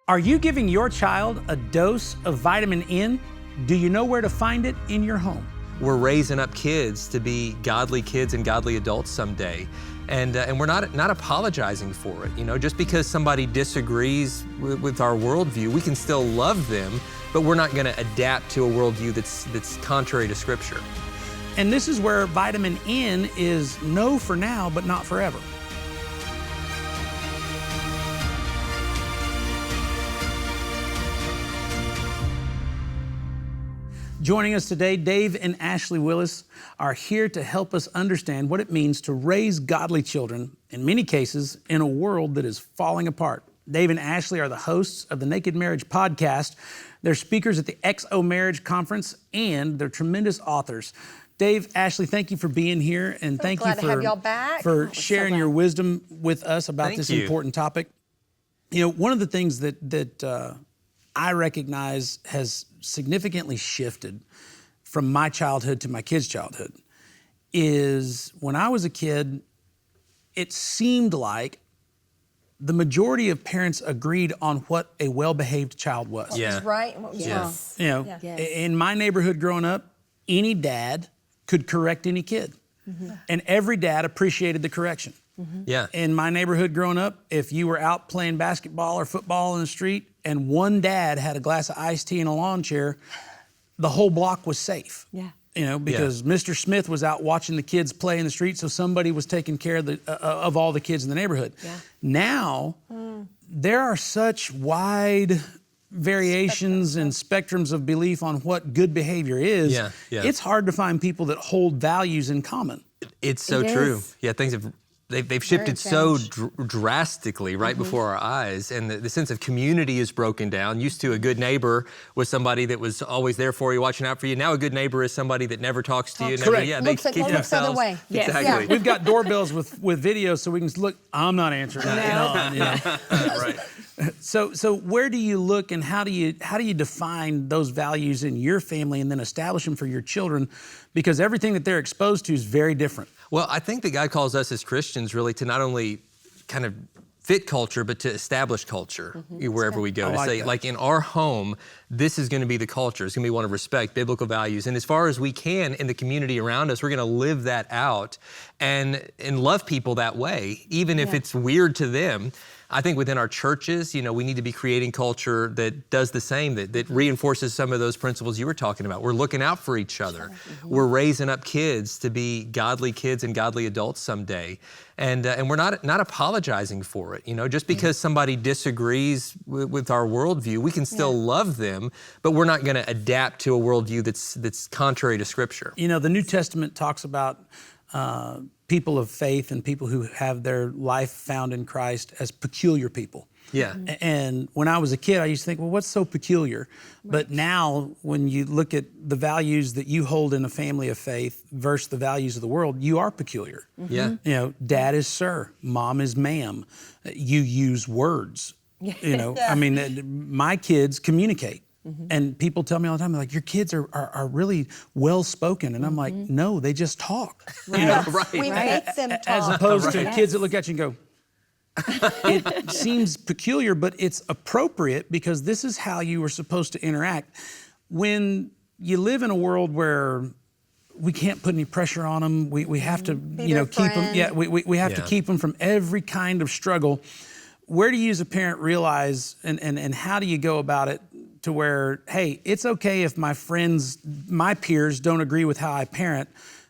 Are you giving your child a dose of vitamin N? Do you know where to find it in your home? We're raising up kids to be godly kids and godly adults someday. And we're not apologizing for it. You know, just because somebody disagrees with our worldview, we can still love them, but we're not gonna adapt to a worldview that's contrary to Scripture. And this is where vitamin N is no for now, but not forever. Joining us today, Dave and Ashley Willis are here to help us understand what it means to raise godly children, in many cases, in a world that is falling apart. Dave and Ashley are the hosts of the Naked Marriage podcast. They're speakers at the XO Marriage Conference, and they're tremendous authors. Dave, Ashley, thank you for being here, and thank you for sharing your wisdom with us about this important topic. You know, one of the things that I recognize has significantly shifted from my childhood to my kids' childhood is when I was a kid, it seemed like the majority of parents agreed on what a well-behaved child was. What was right and what was wrong. You know, in my neighborhood growing up, any dad could correct any kid. Mm-hmm. And every dad appreciated the correction. Mm-hmm. Yeah. In my neighborhood growing up, if you were out playing basketball or football in the street and one dad had a glass of iced tea and a lawn chair, the whole block was safe. Yeah. You know, because Mr. Smith was out watching the kids play in the street, so somebody was taking care of all the kids in the neighborhood. Yeah. Now, there are such wide variations and spectrums of belief on what good behavior is. Yeah. Yeah. It's hard to find people that hold values in common. It's so true. Yeah, they've shifted so drastically right before our eyes, and the sense of community is broken down. Used to, a good neighbor was somebody that was always there for you, watching out for you. Now a good neighbor is somebody that never talks to you. Correct. Yeah, looks the other way. Yes. Exactly. Yeah. We've got doorbells with video, so we can look. I'm not answering that. You know? Right. So where do you look, and how do you define those values in your family, and then establish them for your children? Because everything that they're exposed to is very different. Well, I think that God calls us as Christians really to not only kind of fit culture, but to establish culture wherever we go. To say, like in our home, this is going to be the culture. It's going to be one of respect, biblical values. And as far as we can in the community around us, we're going to live that out and love people that way, even if it's weird to them. I think within our churches, you know, we need to be creating culture that does the same, that reinforces some of those principles you were talking about. We're looking out for each other. We're raising up kids to be godly kids and godly adults someday. And we're not apologizing for it. You know, just because somebody disagrees with our worldview, we can still love them, but we're not gonna adapt to a worldview that's contrary to Scripture. You know, the New Testament talks about people of faith and people who have their life found in Christ as peculiar people. Yeah. And when I was a kid, I used to think, well, what's so peculiar? Right. But now, when you look at the values that you hold in a family of faith versus the values of the world, you are peculiar. Mm-hmm. Yeah. You know, dad is sir, mom is ma'am. You use words. You know, I mean, my kids communicate. Mm-hmm. And people tell me all the time, like, your kids are really well-spoken. And I'm like, no, they just talk. Right. You know? We make them talk. As opposed to kids that look at you and go, it seems peculiar, but it's appropriate because this is how you were supposed to interact. When you live in a world where we can't put any pressure on them, we have to, keep them. Yeah, we have to keep them from every kind of struggle. Where do you as a parent realize, and how do you go about it to where, hey, it's okay if my friends, my peers don't agree with how I parent.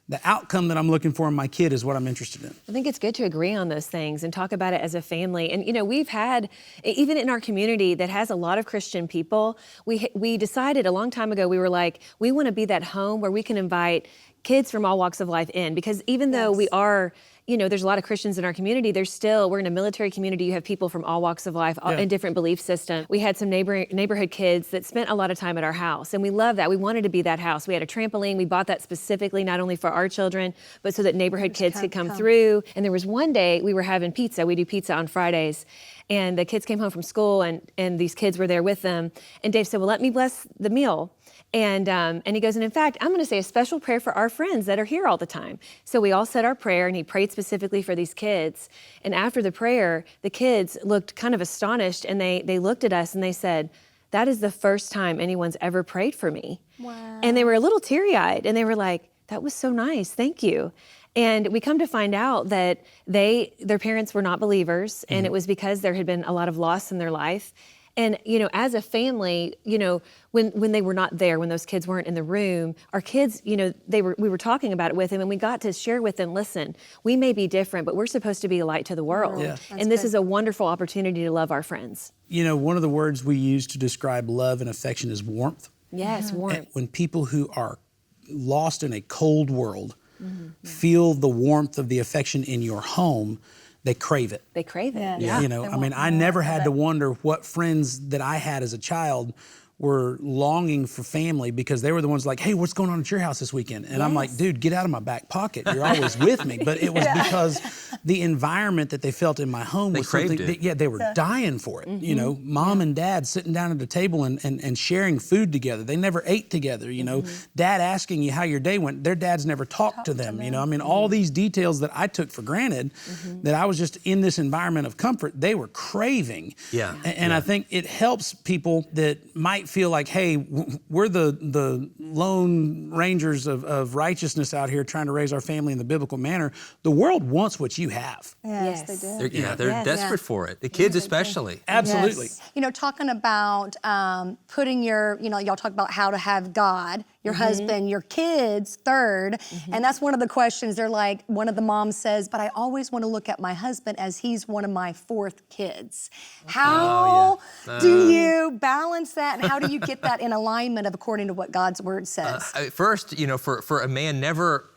The outcome that I'm looking for in my kid is what I'm interested in. I think it's good to agree on those things and talk about it as a family. And, you know, we've had, even in our community that has a lot of Christian people, we decided a long time ago, we were like, we want to be that home where we can invite kids from all walks of life in. Because even though we are, you know, there's a lot of Christians in our community, we're in a military community, you have people from all walks of life, in different belief systems. We had some neighborhood kids that spent a lot of time at our house, and we love that. We wanted to be that house. We had a trampoline, we bought that specifically, not only for our children, but so that neighborhood kids could come through. And there was one day we were having pizza, we do pizza on Fridays, and the kids came home from school, and these kids were there with them. And Dave said, well, let me bless the meal. And he goes, and in fact, I'm going to say a special prayer for our friends that are here all the time. So we all said our prayer, and he prayed specifically for these kids. And after the prayer, the kids looked kind of astonished, and they looked at us and they said, that is the first time anyone's ever prayed for me. Wow. And they were a little teary-eyed, and they were like, that was so nice, thank you. And we come to find out that their parents were not believers, and it was because there had been a lot of loss in their life. And, as a family, when they were not there, when those kids weren't in the room, our kids, we were talking about it with them, and we got to share with them, listen, we may be different, but we're supposed to be a light to the world. Yeah. And this is a wonderful opportunity to love our friends. One of the words we use to describe love and affection is warmth. Yes, warmth. And when people who are lost in a cold world feel the warmth of the affection in your home, they crave it. They crave it. Yeah. I never had to wonder what friends that I had as a child were longing for family because they were the ones like, hey, what's going on at your house this weekend? And I'm like, dude, get out of my back pocket. You're always with me. But it was because the environment that they felt in my home was something that, they were dying for it. Mom and dad sitting down at the table and sharing food together. They never ate together, Dad asking you how your day went. Their dads never talked to them, all these details that I took for granted that I was just in this environment of comfort, they were craving. Yeah. And I think it helps people that might feel like, hey, we're the lone rangers of righteousness out here trying to raise our family in the biblical manner. The world wants what you have. Yes, they do. They're desperate for it. The kids especially. Absolutely. Yes. Talking about putting your, y'all talk about how to have God, your husband, your kids third. And that's one of the questions. They're like, one of the moms says, but I always want to look at my husband as he's one of my fourth kids. How do you balance that? And how do you get that in alignment of according to what God's word says? First, for a man, never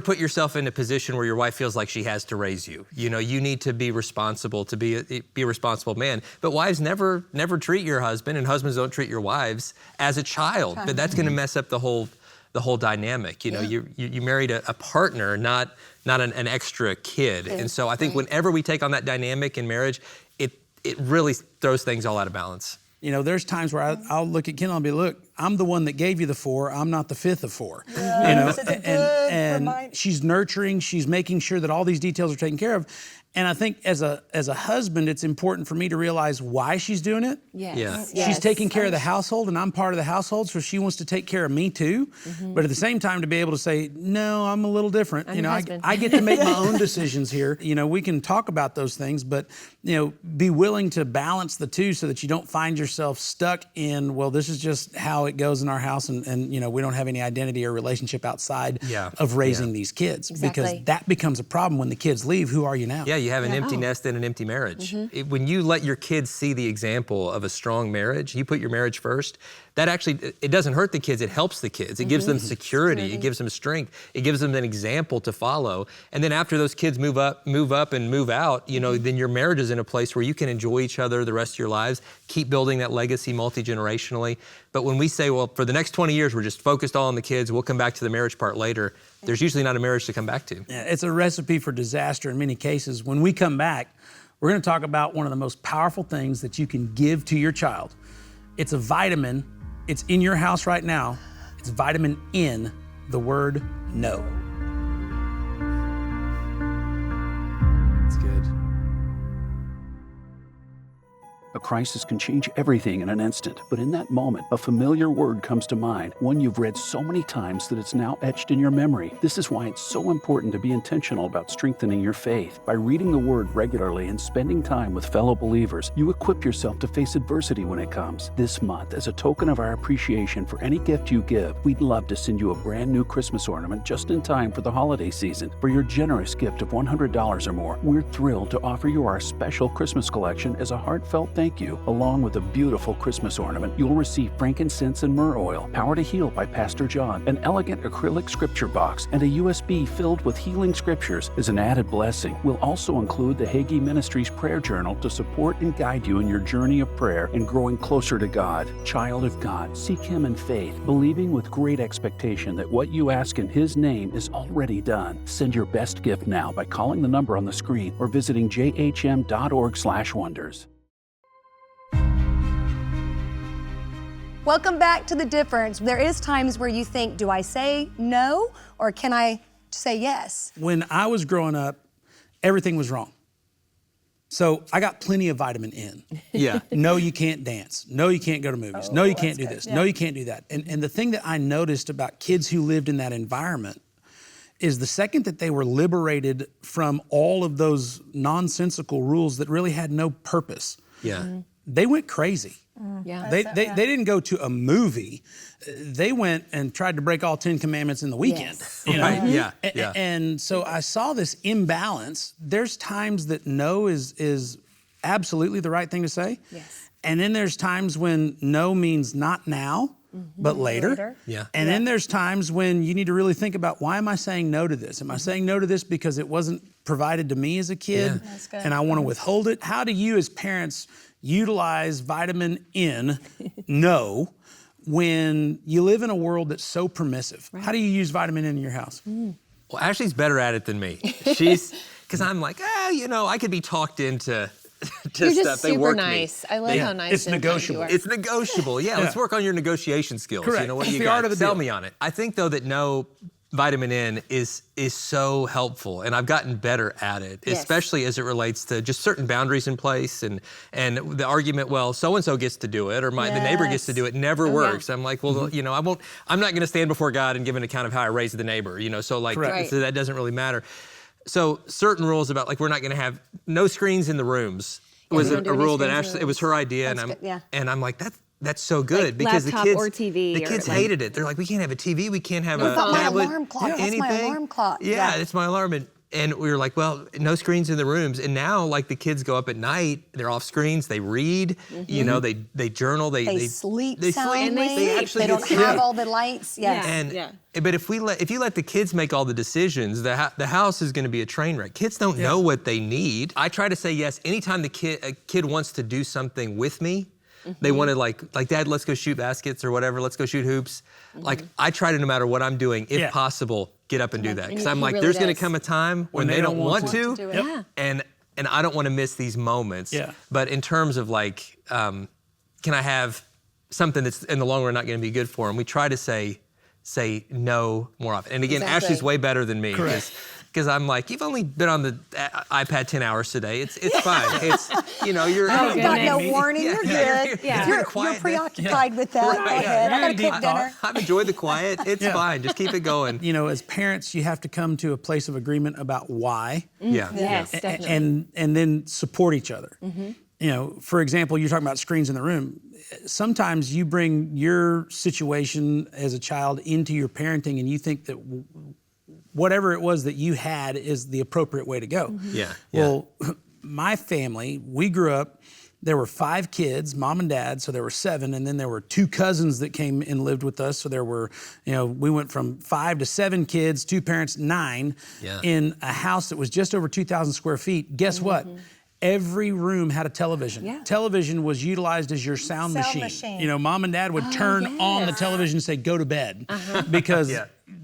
put yourself in a position where your wife feels like she has to raise you. You need to be responsible, to be a responsible man. But wives never treat your husband, and husbands don't treat your wives as a child. But that's going to mess up the whole dynamic. You married a partner, not an extra kid. And so I think whenever we take on that dynamic in marriage, it really throws things all out of balance. There's times where I'll look at Kendal and be, look, I'm the one that gave you the 4. I'm not the 5th of 4. And she's nurturing. She's making sure that all these details are taken care of. And I think as a husband, it's important for me to realize why she's doing it. Yes. She's taking care of the household, and I'm part of the household, so she wants to take care of me too. But at the same time, to be able to say, no, I'm a little different. I get to make my own decisions here. We can talk about those things, but be willing to balance the two so that you don't find yourself stuck in, well, this is just how it goes in our house, and we don't have any identity or relationship outside of raising these kids. Exactly. Because that becomes a problem when the kids leave. Who are you now? Yeah, you have an empty nest and an empty marriage. When you let your kids see the example of a strong marriage, you put your marriage first, that actually, it doesn't hurt the kids, it helps the kids. It gives them security, it gives them strength, it gives them an example to follow. And then after those kids move up and move out, then your marriage is in a place where you can enjoy each other the rest of your lives, keep building that legacy multi-generationally. But when we say, well, for the next 20 years, we're just focused all on the kids, we'll come back to the marriage part later, there's usually not a marriage to come back to. Yeah, it's a recipe for disaster in many cases. When we come back, we're going to talk about one of the most powerful things that you can give to your child. It's a vitamin. It's in your house right now. It's vitamin N, the word no. That's good. A crisis can change everything in an instant, but in that moment, a familiar word comes to mind, one you've read so many times that it's now etched in your memory. This is why it's so important to be intentional about strengthening your faith. By reading the Word regularly and spending time with fellow believers, you equip yourself to face adversity when it comes. This month, as a token of our appreciation for any gift you give, we'd love to send you a brand new Christmas ornament just in time for the holiday season. For your generous gift of $100 or more, we're thrilled to offer you our special Christmas collection as a heartfelt thank thank you, along with a beautiful Christmas ornament, you'll receive frankincense and myrrh oil, Power to Heal by Pastor John, an elegant acrylic scripture box, and a USB filled with healing scriptures as an added blessing. We'll also include the Hagee Ministries prayer journal to support and guide you in your journey of prayer and growing closer to God. Child of God, seek Him in faith, believing with great expectation that what you ask in His name is already done. Send your best gift now by calling the number on the screen or visiting jhm.org/wonders. Welcome back to The Difference. There is times where you think, do I say no or can I say yes? When I was growing up, everything was wrong. So I got plenty of vitamin N. Yeah. No, you can't dance. No, you can't go to movies. No, you can't do this. No, you can't do that. And the thing that I noticed about kids who lived in that environment is the second that they were liberated from all of those nonsensical rules that really had no purpose, they went crazy. Yeah. They didn't go to a movie. They went and tried to break all 10 commandments in the weekend. Yes. You know? Right. Yeah. And so I saw this imbalance. There's times that no is absolutely the right thing to say. Yes. And then there's times when no means not now, but later. Yeah. And then there's times when you need to really think about, why am I saying no to this? Am I saying no to this because it wasn't provided to me as a kid? Yeah. That's good. And I want to withhold it? How do you as parents utilize vitamin N, no, when you live in a world that's so permissive? Right. How do you use vitamin N in your house? Well, Ashley's better at it than me. She's, because I'm like, I could be talked into You're stuff. just They super work nice. Me. I love how nice It's and kind negotiable. you are. It's negotiable. Yeah, let's work on your negotiation skills. Correct. You know, what It's do you the got? art of the Sell deal. me on it. I think, though, that no vitamin N is so helpful, and I've gotten better at it, Yes. especially as it relates to just certain boundaries in place, and the argument, well, so-and-so gets to do it, or the neighbor gets to do it, never works. I'm like, well, you know, I'm not going to stand before God and give an account of how I raised the neighbor, you know, so like, Correct. so that doesn't really matter. So certain rules about, like, we're not going to have no screens in the rooms was we a don't do any rule that screens in the Ashley, it was her idea, That's good, and I'm like, that's so good, Like because laptop the kids or TV the or kids like- hated it. They're like, we can't have a TV, we can't have a my tablet, alarm clock. That's my anything. alarm clock. Yeah, Yeah. it's my alarm. And we were like, well, no screens in the rooms. And now, like, the kids go up at night, they're off screens, they read, you know, they journal, They sleep they soundly. And they They sleep. actually They don't get have sleep. all the lights. Yes. And but if you let the kids make all the decisions, the house is going to be a train wreck. Kids don't know what they need. I try to say yes anytime a kid wants to do something with me. They wanted like Dad, let's go shoot baskets or whatever. Let's go shoot hoops. Like, I try to, no matter what I'm doing, if possible, get up and do that. Because I'm he like, really there's going to does. come a time when they don't want to. do it. Yeah. And I don't want to miss these moments. Yeah. But in terms of like, can I have something that's in the long run not going to be good for them? We try to say no more often. And again, Exactly. Ashley's way better than me. Correct. Because I'm like, you've only been on the iPad 10 hours today. It's fine. It's, you know, you're. You got no goodness. warning. You're good. You're quiet. preoccupied with that. Go ahead. I gotta cook dinner. I've enjoyed the quiet. It's fine. Just keep it going. You know, as parents, you have to come to a place of agreement about why. Yeah. Yes, A- definitely. and then support each other. You know, for example, you're talking about screens in the room. Sometimes you bring your situation as a child into your parenting, and you think that whatever it was that you had is the appropriate way to go. Yeah. Well, my family, we grew up, there were 5 kids, mom and dad, so there were 7, and then there were 2 cousins that came and lived with us. So there were, you know, we went from 5 to 7 kids, 2 parents, 9, in a house that was just over 2,000 square feet. Guess what? Every room had a television. Yeah. Television was utilized as your sound machine. You know, mom and dad would turn on the television and say, go to bed. Because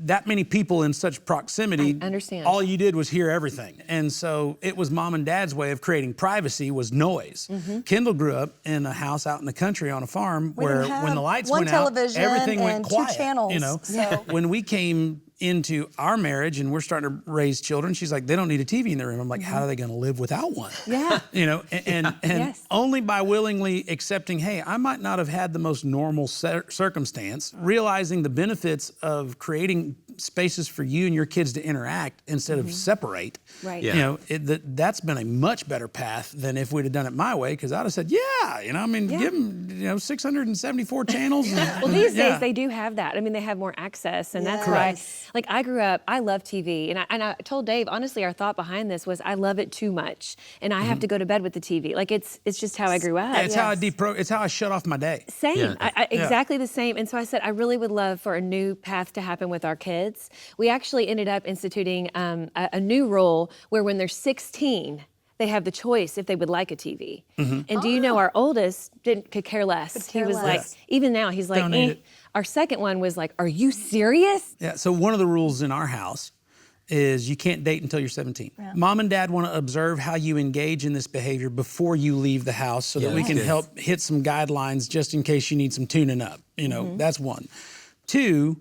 that many people in such proximity, I understand. all you did was hear everything. And so it was mom and dad's way of creating privacy was noise. Kendal grew up in a house out in the country on a farm where didn't when have the lights one went out, television everything went and 2 quiet. channels, You know, so- when we came into our marriage and we're starting to raise children, she's like, they don't need a TV in their room. I'm like, how are they going to live without one? Yeah. You know, and Yes. only by willingly accepting, hey, I might not have had the most normal circumstance, realizing the benefits of creating spaces for you and your kids to interact instead of separate. Right. Yeah. You know, that's been a much better path than if we'd have done it my way, because I'd have said, yeah, you know, I mean, give them, 674 channels. Well, these days they do have that. I mean, they have more access, and that's why, like, I grew up, I love TV, and I told Dave, honestly, our thought behind this was I love it too much, and I have to go to bed with the TV. Like, it's just how I grew up. Yeah, it's how I shut off my day. Same, Yeah. Exactly the same. And so I said, I really would love for a new path to happen with our kids. We actually ended up instituting a new rule where when they're 16, they have the choice if they would like a TV. And do you know, our oldest could care less. He was like, even now, he's like, Don't need it. Our second one was like, are you serious? Yeah, so one of the rules in our house is you can't date until you're 17. Yeah. Mom and dad want to observe how you engage in this behavior before you leave the house so that we can help hit some guidelines just in case you need some tuning up. You know, that's one. Two,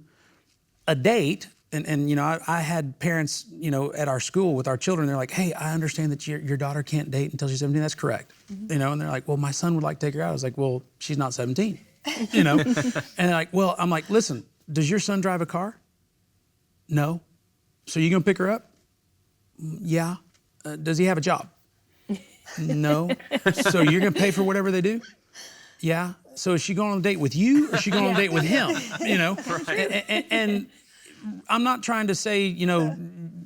a date, and you know, I had parents, you know, at our school with our children, they're like, hey, I understand that your daughter can't date until she's 17. That's correct. You know, and they're like, well, my son would like to take her out. I was like, well, she's not 17. You know? And they're like, well, I'm like, listen, does your son drive a car? No. So you gonna pick her up? Yeah. Does he have a job? No. So you're gonna pay for whatever they do? Yeah. So is she going on a date with you, or is she going on a date with him? You know. And I'm not trying to say, you know,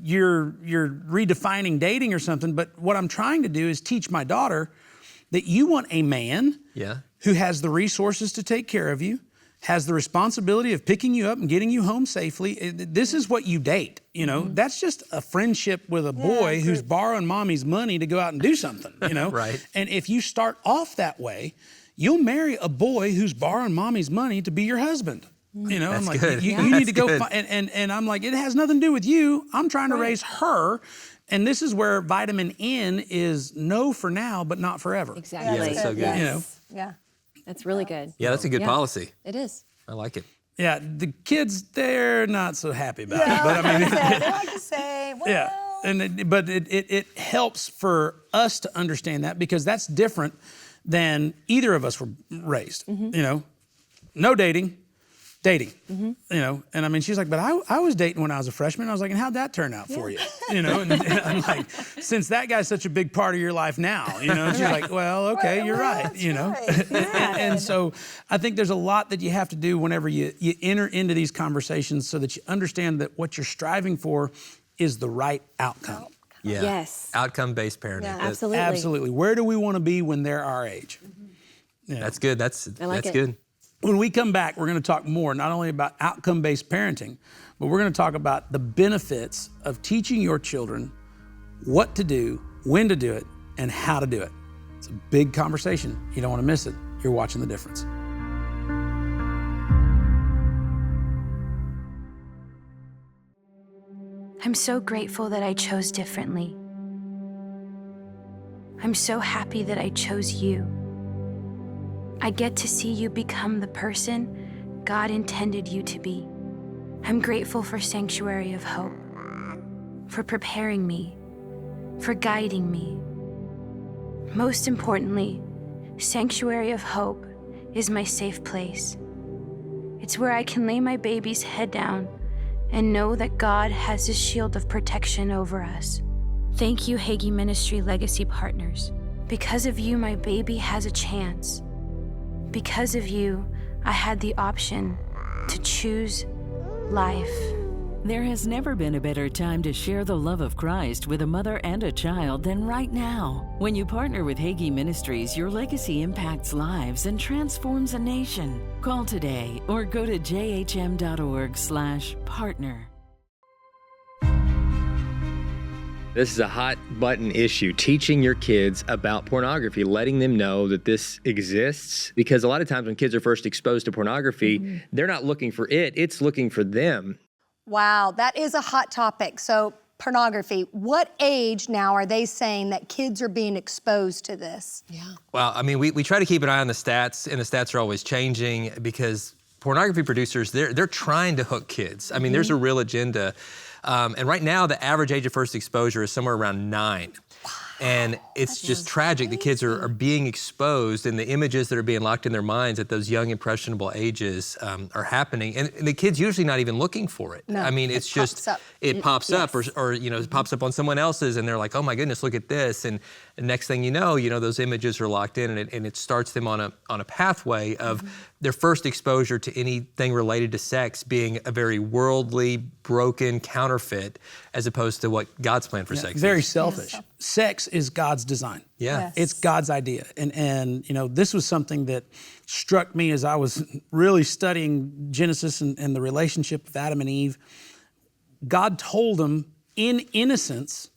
you're redefining dating or something, but what I'm trying to do is teach my daughter that you want a man who has the resources to take care of you, has the responsibility of picking you up and getting you home safely. This is what you date, you know? That's just a friendship with a boy who's borrowing mommy's money to go out and do something, you know? Right. And if you start off that way, you'll marry a boy who's borrowing mommy's money to be your husband. You know, That's I'm like, good. you Yeah. need to go, That's and I'm like, it has nothing to do with you. I'm trying to raise her. And this is where vitamin N is no for now, but not forever. Exactly. Yeah, that's so good. Yes. You know? Yeah. That's really good. Yeah, that's a good policy. It is. I like it. Yeah, the kids, they're not so happy about it. But I mean, They like to say, well, yeah. But it helps for us to understand that, because that's different than either of us were raised. You know, no dating. You know, and I mean, she's like, but I was dating when I was a freshman. I was like, and how'd that turn out for you? You know, and I'm like, since that guy's such a big part of your life now, you know, and she's like, well, okay, you're right, you know. And so I think there's a lot that you have to do whenever you enter into these conversations, so that you understand that what you're striving for is the right outcome. Yeah. Yes. Outcome-based parenting. Yeah. Absolutely. Absolutely. Where do we want to be when they're our age? Yeah. That's good. That's it. good. When we come back, we're going to talk more, not only about outcome-based parenting, but we're going to talk about the benefits of teaching your children what to do, when to do it, and how to do it. It's a big conversation. You don't want to miss it. You're watching The Difference. I'm so grateful that I chose differently. I'm so happy that I chose you. I get to see you become the person God intended you to be. I'm grateful for Sanctuary of Hope, for preparing me, for guiding me. Most importantly, Sanctuary of Hope is my safe place. It's where I can lay my baby's head down and know that God has His shield of protection over us. Thank you, Hagee Ministry Legacy Partners. Because of you, my baby has a chance. Because of you, I had the option to choose life. There has never been a better time to share the love of Christ with a mother and a child than right now. When you partner with Hagee Ministries, your legacy impacts lives and transforms a nation. Call today or go to jhm.org/partner. This is a hot button issue, teaching your kids about pornography, letting them know that this exists. Because a lot of times when kids are first exposed to pornography, they're not looking for it, it's looking for them. Wow, that is a hot topic. So pornography, what age now are they saying that kids are being exposed to this? Yeah. Well, I mean, we try to keep an eye on the stats, and the stats are always changing, because pornography producers, they're trying to hook kids. I mean, there's a real agenda. And right now, the average age of first exposure is somewhere around 9. And it's just tragic. The kids are being exposed, and the images that are being locked in their minds at those young, impressionable ages are happening. And the kid's usually not even looking for it. No, I mean, it's just, it pops up, or it pops up on someone else's, and they're like, oh my goodness, look at this. And the next thing you know, those images are locked in, and it starts them on a pathway of their first exposure to anything related to sex being a very worldly, broken counterfeit, as opposed to what God's plan for sex is. Very selfish. Sex is God's design. Yeah. Yes. It's God's idea. And this was something that struck me as I was really studying Genesis and the relationship of Adam and Eve. God told them in innocence,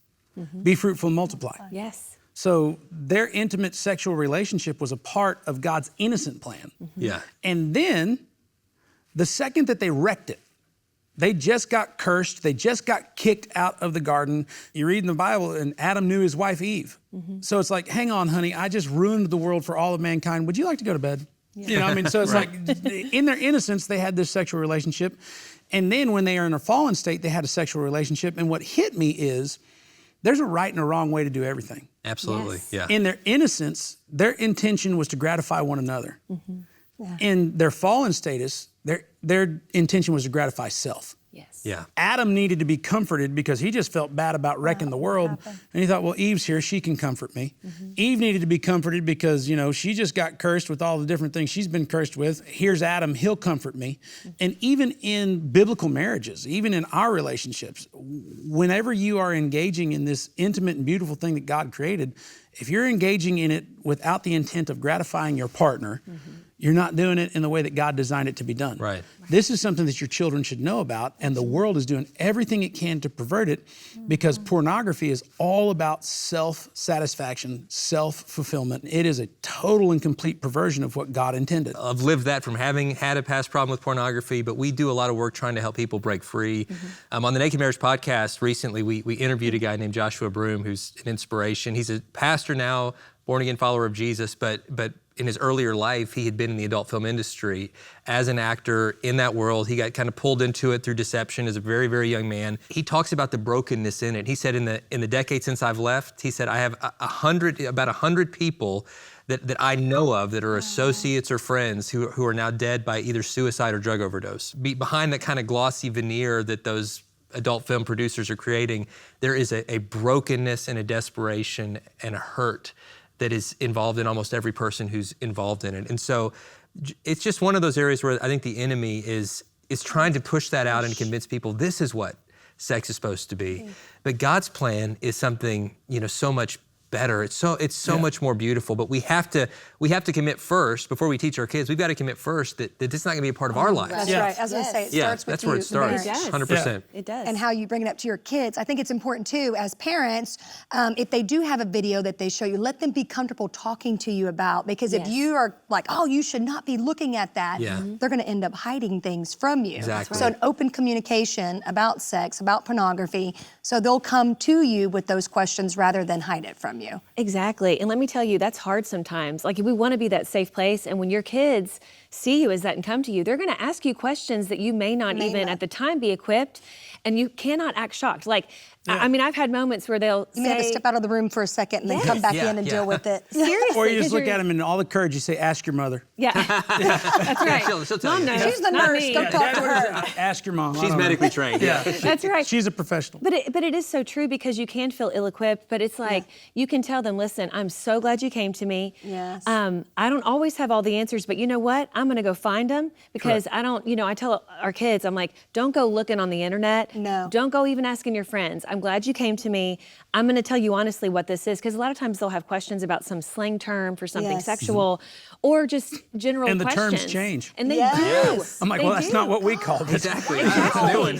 be fruitful and multiply. Yes. So their intimate sexual relationship was a part of God's innocent plan. Yeah. And then the second that they wrecked it, they just got cursed. They just got kicked out of the garden. You read in the Bible, and Adam knew his wife Eve. So it's like, hang on, honey, I just ruined the world for all of mankind. Would you like to go to bed? So it's like, in their innocence, they had this sexual relationship. And then when they are in a fallen state, they had a sexual relationship. And what hit me is, there's a right and a wrong way to do everything. Absolutely, yeah. In their innocence, their intention was to gratify one another. In their fallen status, their intention was to gratify self. Yes. Yeah. Adam needed to be comforted because he just felt bad about wrecking the world. And he thought, well, Eve's here, she can comfort me. Eve needed to be comforted because, she just got cursed with all the different things she's been cursed with. Here's Adam, he'll comfort me. And even in biblical marriages, even in our relationships, whenever you are engaging in this intimate and beautiful thing that God created, if you're engaging in it without the intent of gratifying your partner, you're not doing it in the way that God designed it to be done. Right. This is something that your children should know about, and the world is doing everything it can to pervert it because pornography is all about self-satisfaction, self-fulfillment. It is a total and complete perversion of what God intended. I've lived that from having had a past problem with pornography, but we do a lot of work trying to help people break free. On the Naked Marriage podcast recently, we interviewed a guy named Joshua Broom, who's an inspiration. He's a pastor now, born-again follower of Jesus, but in his earlier life, he had been in the adult film industry as an actor in that world. He got kind of pulled into it through deception as a very, very young man. He talks about the brokenness in it. He said in the decade since I've left, he said, I have about 100 people that I know of that are associates or friends who are now dead by either suicide or drug overdose. Behind that kind of glossy veneer that those adult film producers are creating, there is a brokenness and a desperation and a hurt that is involved in almost every person who's involved in it. And so it's just one of those areas where I think the enemy is trying to push that out and convince people this is what sex is supposed to be. But God's plan is something, so much better. It's so much more beautiful. But we have to commit first before we teach our kids. We've got to commit first that this is not going to be a part of our lives. That's right. I was going to say, it starts with that's you. where it starts. It does. 100%. It does. And how you bring it up to your kids. I think it's important too, as parents, if they do have a video that they show you, let them be comfortable talking to you about, because if you are like, oh, you should not be looking at that, they're going to end up hiding things from you. Exactly. So an open communication about sex, about pornography, so they'll come to you with those questions rather than hide it from you. Exactly. And let me tell you, that's hard sometimes. Like, we want to be that safe place. And when your kids see you as that and come to you, they're going to ask you questions that you may not even at the time be equipped, and you cannot act shocked. Like, I mean, I've had moments where they'll You may have to step out of the room for a second and then come back in and deal with it. Seriously. Or you just look at them and all the courage, you say, ask your mother. Yeah. That's right. She'll tell Mom you. knows. She's the not nurse. me. Go talk to her. Ask your mom. I She's don't know. medically trained. That's right. She's a professional. But it is so true, because you can feel ill-equipped, but it's like you can tell them, listen, I'm so glad you came to me. Yes. I don't always have all the answers, but you know what? I'm going to go find them, because I don't, I tell our kids, I'm like, don't go looking on the internet. No. Don't go even asking your friends. I'm glad you came to me. I'm going to tell you honestly what this is, because a lot of times they'll have questions about some slang term for something sexual, or just general And the questions. terms change. And they do. I'm like, They well, that's do. not what we called it. Exactly. That's what we're doing.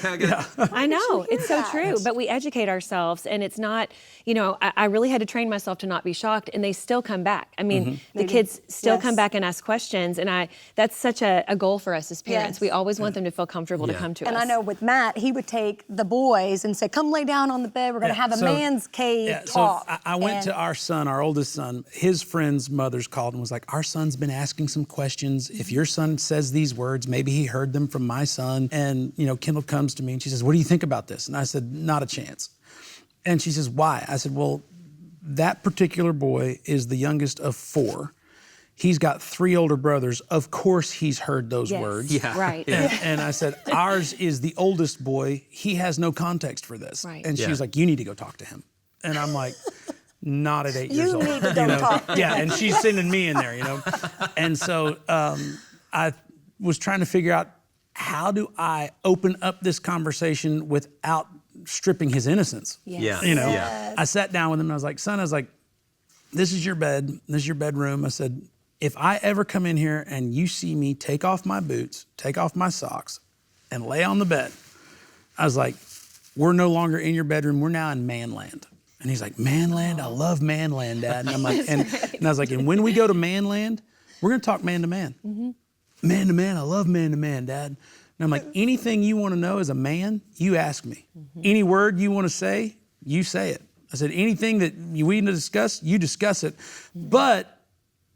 I know, it's so true, but we educate ourselves, and it's not, I really had to train myself to not be shocked, and they still come back. I mean, the kids still come back and ask questions, and that's such a goal for us as parents. Yes. We always want them to feel comfortable to come to us. And I know with Matt, he would take the boys and say, come lay down on the bed. We're going to have a man's cave talk. So I went to our son, our oldest son. His friend's mother's called and was like, our son's been asking some questions. If your son says these words, maybe he heard them from my son. And, Kendal comes to me and she says, what do you think about this? And I said, not a chance. And she says, why? I said, well, that particular boy is the youngest of 4. He's got 3 older brothers. Of course he's heard those words. Yeah. Right. And I said, ours is the oldest boy. He has no context for this. Right. And Yeah. she's like, you need to go talk to him. And I'm like, not at 8 years You old. need to go talk to Yeah, and she's sending me in there, And so I was trying to figure out, how do I open up this conversation without stripping his innocence? Yeah. Yes. I sat down with him and I was like, son, this is your bed, this is your bedroom. I said, if I ever come in here and you see me take off my boots, take off my socks, and lay on the bed, I was like, we're no longer in your bedroom, we're now in manland. And he's like, manland? I love manland, Dad. And I'm like, and I was like, and when we go to manland, we're gonna talk man to man. Man to man, I love man to man, Dad. And I'm like, anything you wanna know as a man, you ask me. Any word you wanna say, you say it. I said, anything that we need to discuss, you discuss it. But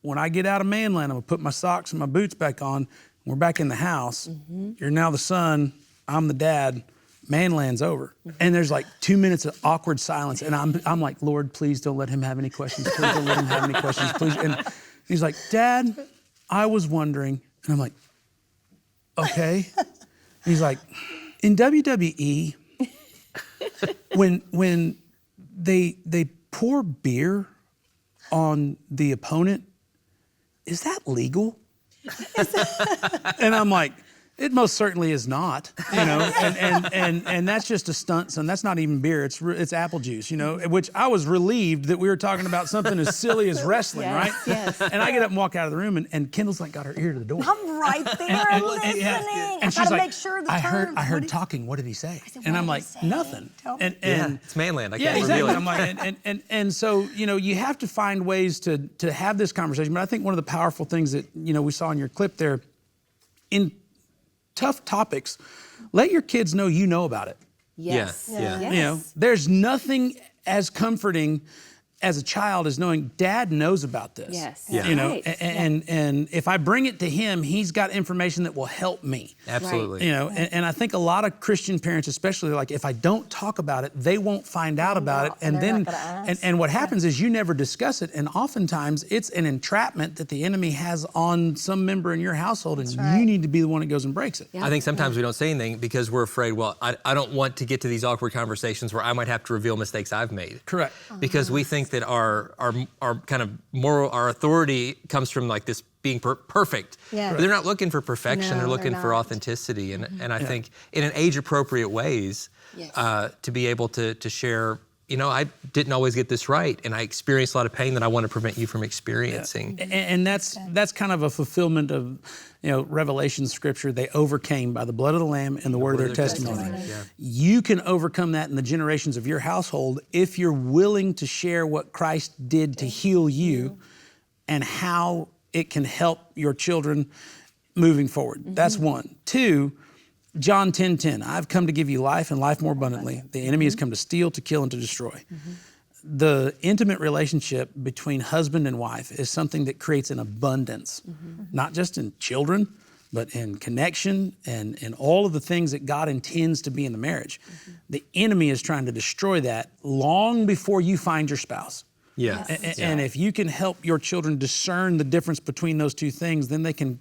when I get out of manland, I'm gonna put my socks and my boots back on. We're back in the house. You're now the son, I'm the dad. Manland's over. And there's like 2 minutes of awkward silence. And I'm like, Lord, please don't let him have any questions. Please don't let him have any questions, please. And he's like, Dad, I was wondering. And I'm like, okay. And he's like, in WWE, when they pour beer on the opponent, is that legal? And I'm like, it most certainly is not, and that's just a stunt, son. That's not even beer. It's apple juice, which I was relieved that we were talking about something as silly as wrestling, right? Yes. And I get up and walk out of the room, and Kendall's like got her ear to the door. I'm right there listening. And I she's gotta like, make sure the I terms. heard talking. What did he say? said, And what I'm did like, he say? nothing. Tell me. And It's manland. I yeah, can't reveal exactly. it. I'm like, and so you have to find ways to have this conversation. But I think one of the powerful things that we saw in your clip there, in tough topics, let your kids know you know about it. Yes. Yeah. Yes. There's nothing as comforting as a child is knowing Dad knows about this. Yes. Yeah. Right. And if I bring it to him, he's got information that will help me. Absolutely. And I think a lot of Christian parents, especially, like, if I don't talk about it, they won't find out about it. And they're then, not gonna ask. and what happens is you never discuss it. And oftentimes it's an entrapment that the enemy has on some member in your household, and you need to be the one that goes and breaks it. I think sometimes we don't say anything because we're afraid, I don't want to get to these awkward conversations where I might have to reveal mistakes I've made. Correct. Because we think that our kind of moral, our authority comes from like this being perfect. Yeah. But they're not looking for perfection, No, they're looking they're for not. authenticity. And I think in an age-appropriate ways, to be able to share, I didn't always get this right, and I experienced a lot of pain that I want to prevent you from experiencing. And that's kind of a fulfillment of Revelation scripture. They overcame by the blood of the Lamb and the word of their testimony. Yeah. You can overcome that in the generations of your household if you're willing to share what Christ did to heal you and how it can help your children moving forward. That's one. 2, John 10:10, I've come to give you life and life more abundantly. The enemy has come to steal, to kill, and to destroy. The intimate relationship between husband and wife is something that creates an abundance, not just in children, but in connection and in all of the things that God intends to be in the marriage. The enemy is trying to destroy that long before you find your spouse. Yeah. And if you can help your children discern the difference between those two things, then they can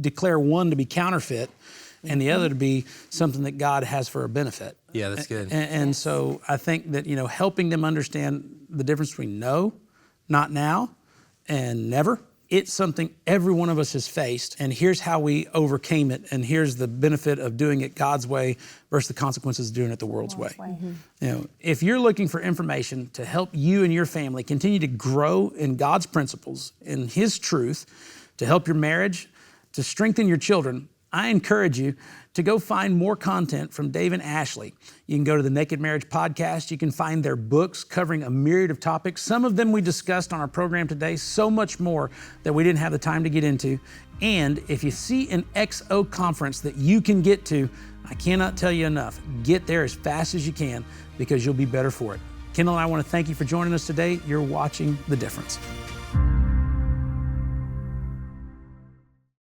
declare one to be counterfeit and the other to be something that God has for a benefit. Yeah, that's good. And so I think that, helping them understand the difference between no, not now, and never, it's something every one of us has faced, and here's how we overcame it, and here's the benefit of doing it God's way versus the consequences of doing it the world's way. If you're looking for information to help you and your family continue to grow in God's principles, in His truth, to help your marriage, to strengthen your children, I encourage you to go find more content from Dave and Ashley. You can go to the Naked Marriage Podcast. You can find their books covering a myriad of topics. Some of them we discussed on our program today, so much more that we didn't have the time to get into. And if you see an XO conference that you can get to, I cannot tell you enough, get there as fast as you can because you'll be better for it. Kendal and I want to thank you for joining us today. You're watching The Difference.